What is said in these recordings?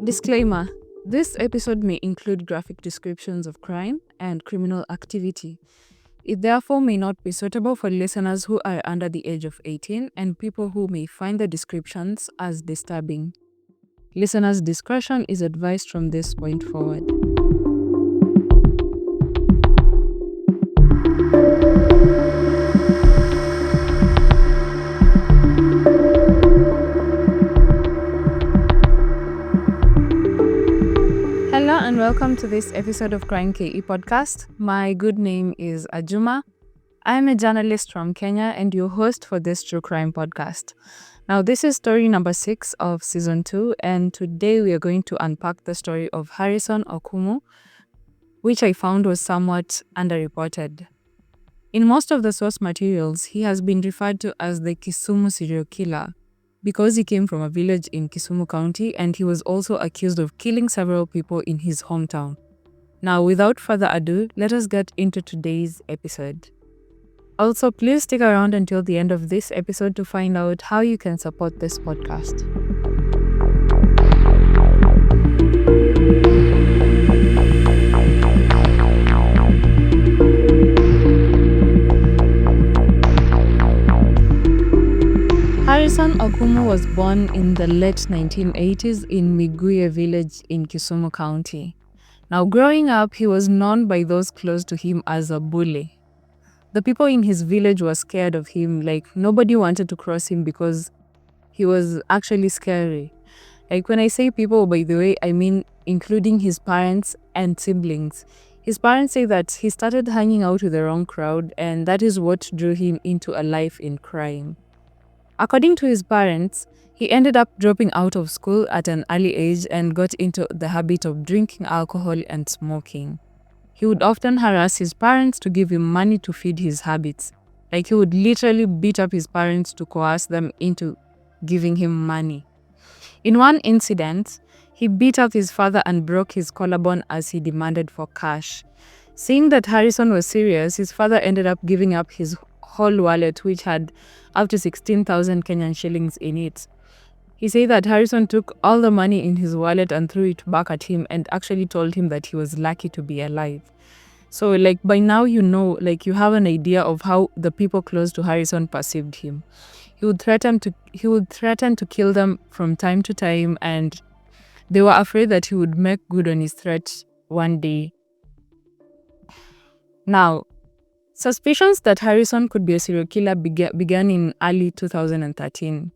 Disclaimer: this episode may include graphic descriptions of crime and criminal activity. It therefore may not be suitable for listeners who are under the age of 18 and people who may find the descriptions as disturbing. Listeners' discretion is advised from this point forward. Hello and welcome to this episode of Crime KE podcast. My good name is Ajuma. I'm a journalist from Kenya and your host for this true crime podcast. Now, this is story number 6 of season 2, and today we are going to unpack the story of Harrison Okumu, which I found was somewhat underreported. In most of the source materials, he has been referred to as the Kisumu serial killer because he came from a village in Kisumu County and he was also accused of killing several people in his hometown. Now, without further ado, let us get into today's episode. Also, please stick around until the end of this episode to find out how you can support this podcast. Harrison Okumu was born in the late 1980s in Miguye village in Kisumu County. Now, growing up, he was known by those close to him as a bully. The people in his village were scared of him, like nobody wanted to cross him because he was actually scary. Like when I say people, by the way, I mean including his parents and siblings. His parents say that he started hanging out with the wrong crowd and that is what drew him into a life in crime. According to his parents, he ended up dropping out of school at an early age and got into the habit of drinking alcohol and smoking. He would often harass his parents to give him money to feed his habits. Like he would literally beat up his parents to coerce them into giving him money. In one incident, he beat up his father and broke his collarbone as he demanded for cash. Seeing that Harrison was serious, his father ended up giving up his whole wallet, which had up to 16,000 Kenyan shillings in it. He said that Harrison took all the money in his wallet and threw it back at him and actually told him that he was lucky to be alive. So like by now you know, like you have an idea of how the people close to Harrison perceived him. He would threaten to kill them from time to time, and they were afraid that he would make good on his threat one day. Now, suspicions that Harrison could be a serial killer began in early 2013.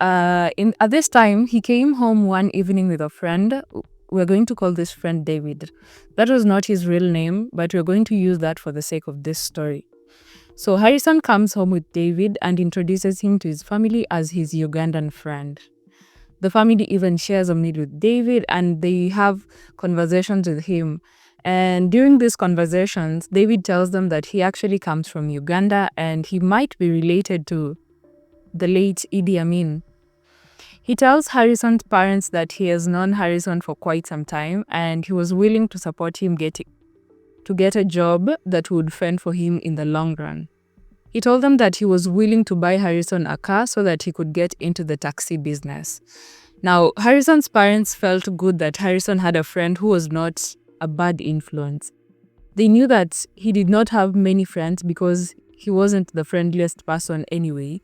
At this time, he came home one evening with a friend. We're going to call this friend David. That was not his real name, but we're going to use that for the sake of this story. So Harrison comes home with David and introduces him to his family as his Ugandan friend. The family even shares a meal with David and they have conversations with him. And during these conversations, David tells them that he actually comes from Uganda and he might be related to the late Idi Amin. He tells Harrison's parents that he has known Harrison for quite some time and he was willing to support him to get a job that would fend for him in the long run. He told them that he was willing to buy Harrison a car so that he could get into the taxi business. Now, Harrison's parents felt good that Harrison had a friend who was not a bad influence. They knew that he did not have many friends because he wasn't the friendliest person anyway.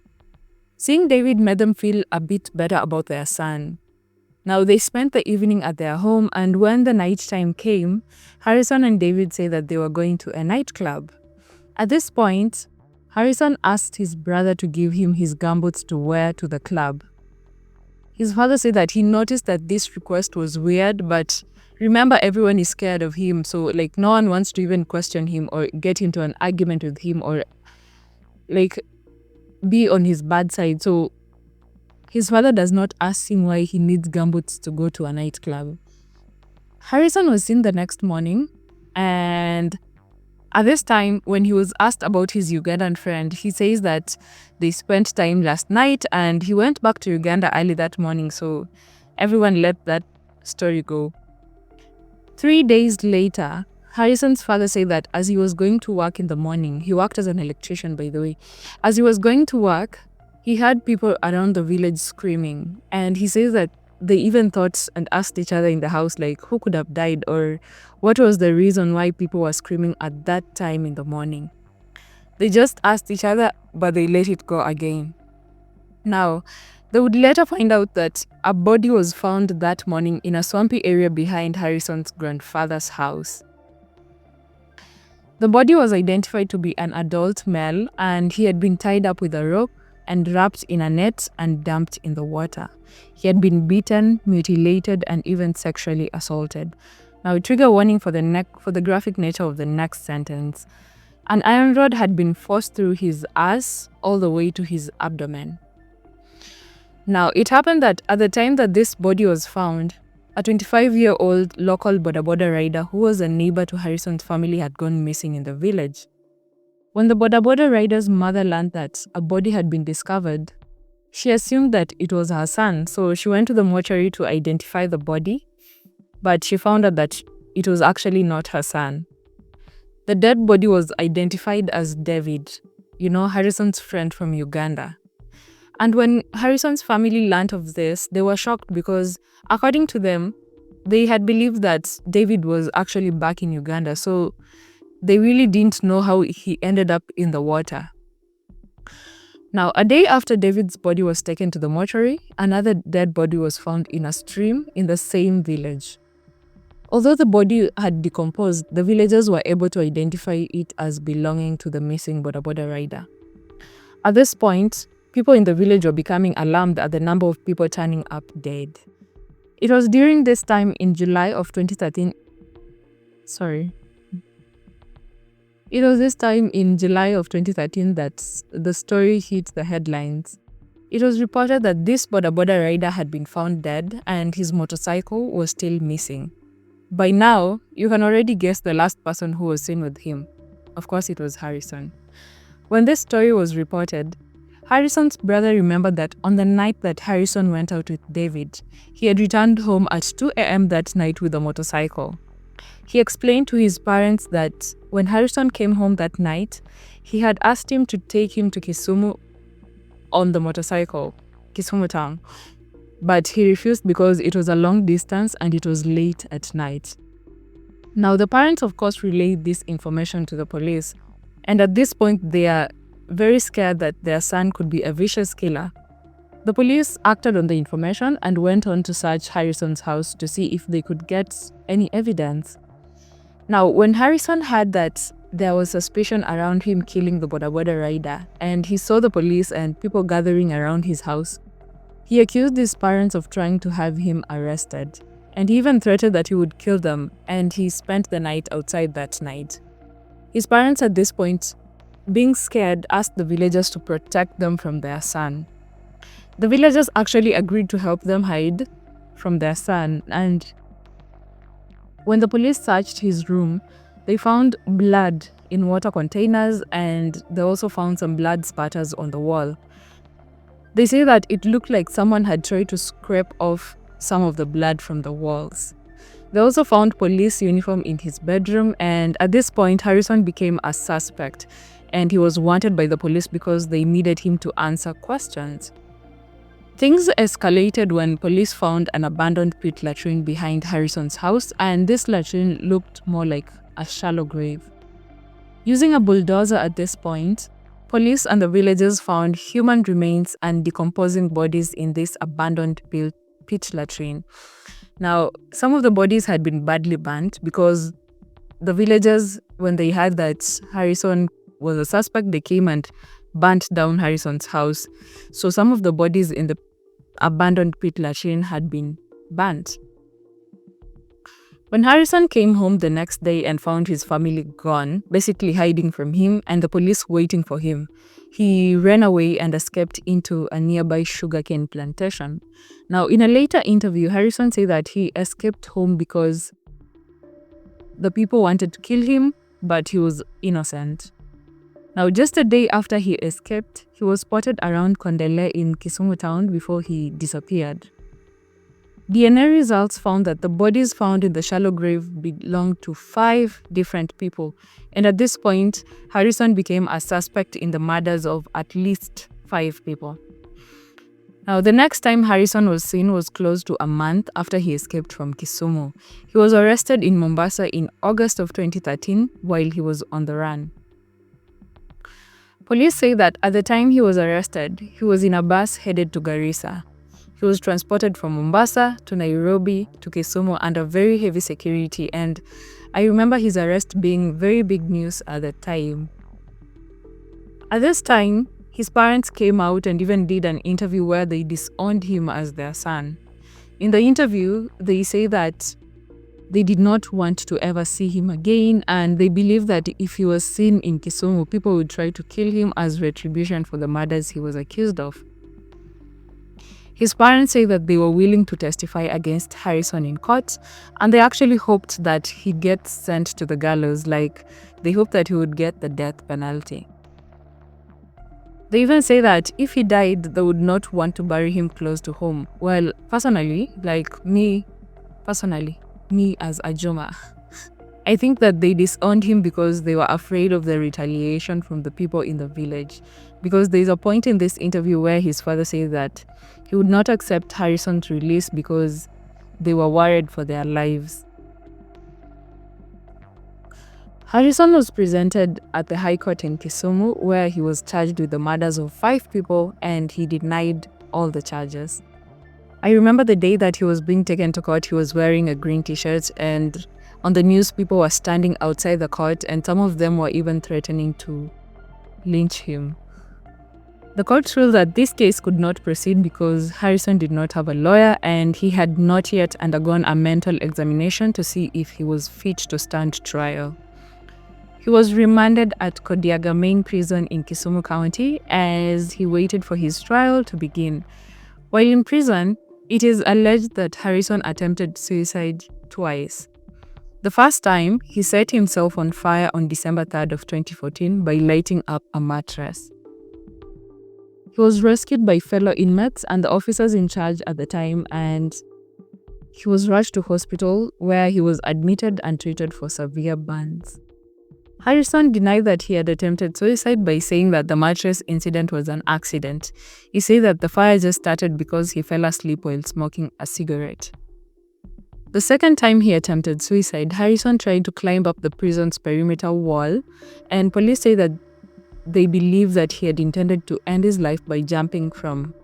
Seeing David made them feel a bit better about their son. Now, they spent the evening at their home, and when the night time came, Harrison and David say that they were going to a nightclub. At this point, Harrison asked his brother to give him his gumboots to wear to the club. His father said that he noticed that this request was weird, but remember, everyone is scared of him, so like no one wants to even question him or get into an argument with him or like be on his bad side. So his father does not ask him why he needs gumboots to go to a nightclub. Harrison was seen the next morning, and at this time, when he was asked about his Ugandan friend, he says that they spent time last night and he went back to Uganda early that morning, so everyone let that story go. 3 days later, Harrison's father said that as he was going to work in the morning, he worked as an electrician, by the way. As he was going to work, he heard people around the village screaming. And he says that they even thought and asked each other in the house, like, who could have died, or what was the reason why people were screaming at that time in the morning. They just asked each other, but they let it go again. Now, they would later find out that a body was found that morning in a swampy area behind Harrison's grandfather's house. The body was identified to be an adult male, and he had been tied up with a rope and wrapped in a net and dumped in the water. He had been beaten, mutilated, and even sexually assaulted. Now, trigger warning for the graphic nature of the next sentence. An iron rod had been forced through his ass all the way to his abdomen. Now, it happened that at the time that this body was found, a 25-year-old local boda boda rider who was a neighbor to Harrison's family had gone missing in the village. When the boda boda rider's mother learned that a body had been discovered, she assumed that it was her son, so she went to the mortuary to identify the body, but she found out that it was actually not her son. The dead body was identified as David, Harrison's friend from Uganda. And when Harrison's family learned of this, they were shocked because, according to them, they had believed that David was actually back in Uganda, so they really didn't know how he ended up in the water. Now, a day after David's body was taken to the mortuary, another dead body was found in a stream in the same village. Although the body had decomposed, the villagers were able to identify it as belonging to the missing boda boda rider. At this point, people in the village were becoming alarmed at the number of people turning up dead. It was during this time in July of 2013 that the story hit the headlines. It was reported that this boda boda rider had been found dead and his motorcycle was still missing. By now, you can already guess the last person who was seen with him. Of course, it was Harrison. When this story was reported, Harrison's brother remembered that on the night that Harrison went out with David, he had returned home at 2 a.m. that night with a motorcycle. He explained to his parents that when Harrison came home that night, he had asked him to take him to Kisumu on the motorcycle, Kisumu town. But he refused because it was a long distance and it was late at night. Now, the parents, of course, relayed this information to the police, and at this point, they are very scared that their son could be a vicious killer. The police acted on the information and went on to search Harrison's house to see if they could get any evidence. Now, when Harrison heard that there was suspicion around him killing the boda boda rider, and he saw the police and people gathering around his house, he accused his parents of trying to have him arrested, and he even threatened that he would kill them, and he spent the night outside that night. His parents at this point, being scared, asked the villagers to protect them from their son. The villagers actually agreed to help them hide from their son, and when the police searched his room, they found blood in water containers, and they also found some blood spatters on the wall. They say that it looked like someone had tried to scrape off some of the blood from the walls. They also found police uniform in his bedroom, and at this point, Harrison became a suspect, and he was wanted by the police because they needed him to answer questions. Things escalated when police found an abandoned pit latrine behind Harrison's house, and this latrine looked more like a shallow grave. Using a bulldozer at this point, police and the villagers found human remains and decomposing bodies in this abandoned pit latrine. Now, some of the bodies had been badly burnt because the villagers, when they heard that Harrison was a suspect, they came and burnt down Harrison's house. So some of the bodies in the abandoned pit latrine had been burnt. When Harrison came home the next day and found his family gone, basically hiding from him and the police waiting for him, he ran away and escaped into a nearby sugarcane plantation. Now, in a later interview, Harrison said that he escaped home because the people wanted to kill him, but he was innocent. Now, just a day after he escaped, he was spotted around Kondele in Kisumu town before he disappeared. DNA results found that the bodies found in the shallow grave belonged to 5 different people, and at this point, Harrison became a suspect in the murders of at least 5 people. Now, the next time Harrison was seen was close to a month after he escaped from Kisumu. He was arrested in Mombasa in August of 2013 while he was on the run. Police say that at the time he was arrested, he was in a bus headed to Garissa. He was transported from Mombasa to Nairobi to Kisumu under very heavy security, and I remember his arrest being very big news at the time. At this time, his parents came out and even did an interview where they disowned him as their son. In the interview, they say that they did not want to ever see him again, and they believe that if he was seen in Kisumu, people would try to kill him as retribution for the murders he was accused of. His parents say that they were willing to testify against Harrison in court, and they actually hoped that he'd get sent to the gallows, like they hoped that he would get the death penalty. They even say that if he died, they would not want to bury him close to home. Well, personally, me as Ajoma, I think that they disowned him because they were afraid of the retaliation from the people in the village. Because there's a point in this interview where his father says that he would not accept Harrison's release because they were worried for their lives. Harrison was presented at the High Court in Kisumu, where he was charged with the murders of 5 people, and he denied all the charges. I remember the day that he was being taken to court, he was wearing a green t-shirt, and on the news, people were standing outside the court, and some of them were even threatening to lynch him. The court ruled that this case could not proceed because Harrison did not have a lawyer, and he had not yet undergone a mental examination to see if he was fit to stand trial. He was remanded at Kodiaga Main Prison in Kisumu County as he waited for his trial to begin. While in prison, it is alleged that Harrison attempted suicide twice. The first time, he set himself on fire on December 3rd of 2014 by lighting up a mattress. He was rescued by fellow inmates and the officers in charge at the time, and he was rushed to hospital where he was admitted and treated for severe burns. Harrison denied that he had attempted suicide by saying that the mattress incident was an accident. He said that the fire just started because he fell asleep while smoking a cigarette. The second time he attempted suicide, Harrison tried to climb up the prison's perimeter wall, and police say that they believe that he had intended to end his life by jumping from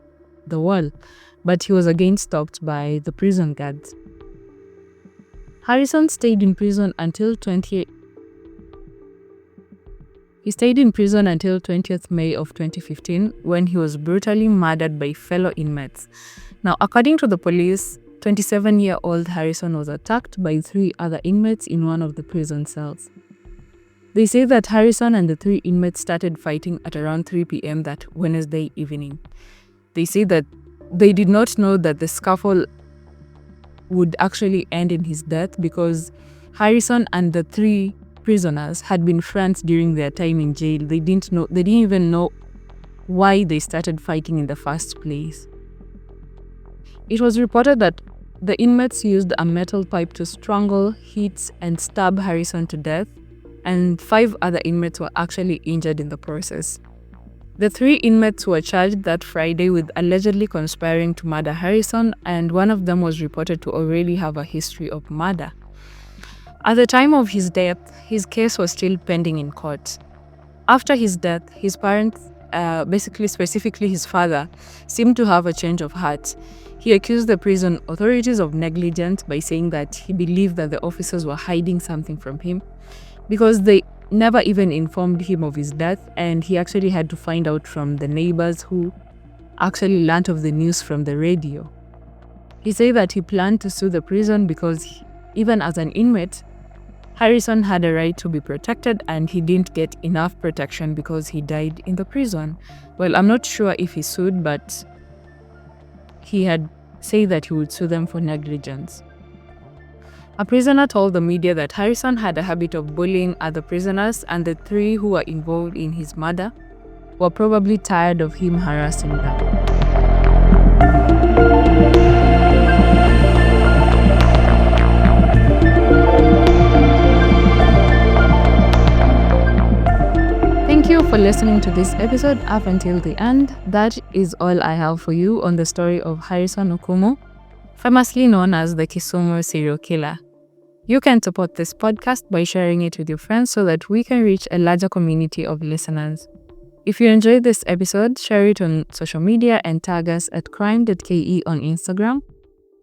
the wall, but he was again stopped by the prison guards. Harrison stayed in prison until 20th May of 2015 when he was brutally murdered by fellow inmates. Now, according to the police, 27-year-old Harrison was attacked by 3 other inmates in one of the prison cells. They say that Harrison and the 3 inmates started fighting at around 3 p.m. that Wednesday evening. They say that they did not know that the scuffle would actually end in his death because Harrison and the 3 prisoners had been friends during their time in jail. They didn't even know why they started fighting in the first place. It was reported that the inmates used a metal pipe to strangle, hit, and stab Harrison to death, and 5 other inmates were actually injured in the process. The 3 inmates were charged that Friday with allegedly conspiring to murder Harrison, and one of them was reported to already have a history of murder. At the time of his death, his case was still pending in court. After his death, his parents, specifically his father, seemed to have a change of heart. He accused the prison authorities of negligence by saying that he believed that the officers were hiding something from him because they never even informed him of his death, and he actually had to find out from the neighbors who actually learnt of the news from the radio. He said that he planned to sue the prison because even as an inmate, Harrison had a right to be protected, and he didn't get enough protection because he died in the prison. Well, I'm not sure if he sued, but he had said that he would sue them for negligence. A prisoner told the media that Harrison had a habit of bullying other prisoners, and the 3 who were involved in his murder were probably tired of him harassing them. Thank you for for listening to this episode up until the end. That is all I have for you on the story of Harrison Okumu, famously known as the Kisumu serial killer. You can support this podcast by sharing it with your friends so that we can reach a larger community of listeners. If you enjoyed this episode, share it on social media and tag us at crime.ke on Instagram.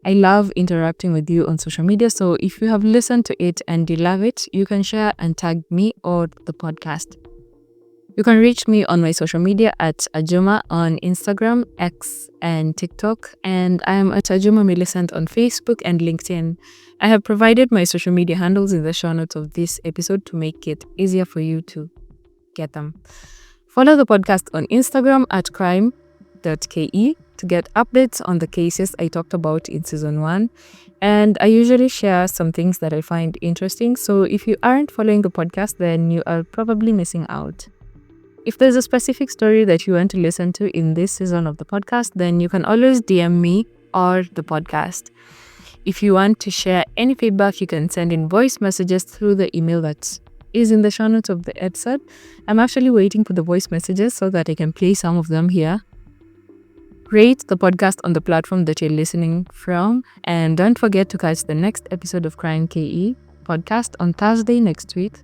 I love interacting with you on social media, so if you have listened to it and you love it, you can share and tag me or the podcast. You can reach me on my social media at Ajuma on Instagram, X, and TikTok, and I am at Ajuma Millicent on Facebook and LinkedIn. I have provided my social media handles in the show notes of this episode to make it easier for you to get them. Follow the podcast on Instagram at crime.ke to get updates on the cases I talked about in season 1. And I usually share some things that I find interesting, so if you aren't following the podcast, then you are probably missing out. If there's a specific story that you want to listen to in this season of the podcast, then you can always DM me or the podcast. If you want to share any feedback, you can send in voice messages through the email that is in the show notes of the episode. I'm actually waiting for the voice messages so that I can play some of them here. Rate the podcast on the platform that you're listening from, and don't forget to catch the next episode of Crime KE podcast on Thursday next week.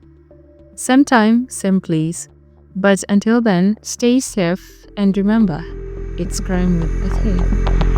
Same time, same place. But until then, stay safe and remember, it's crime with a K.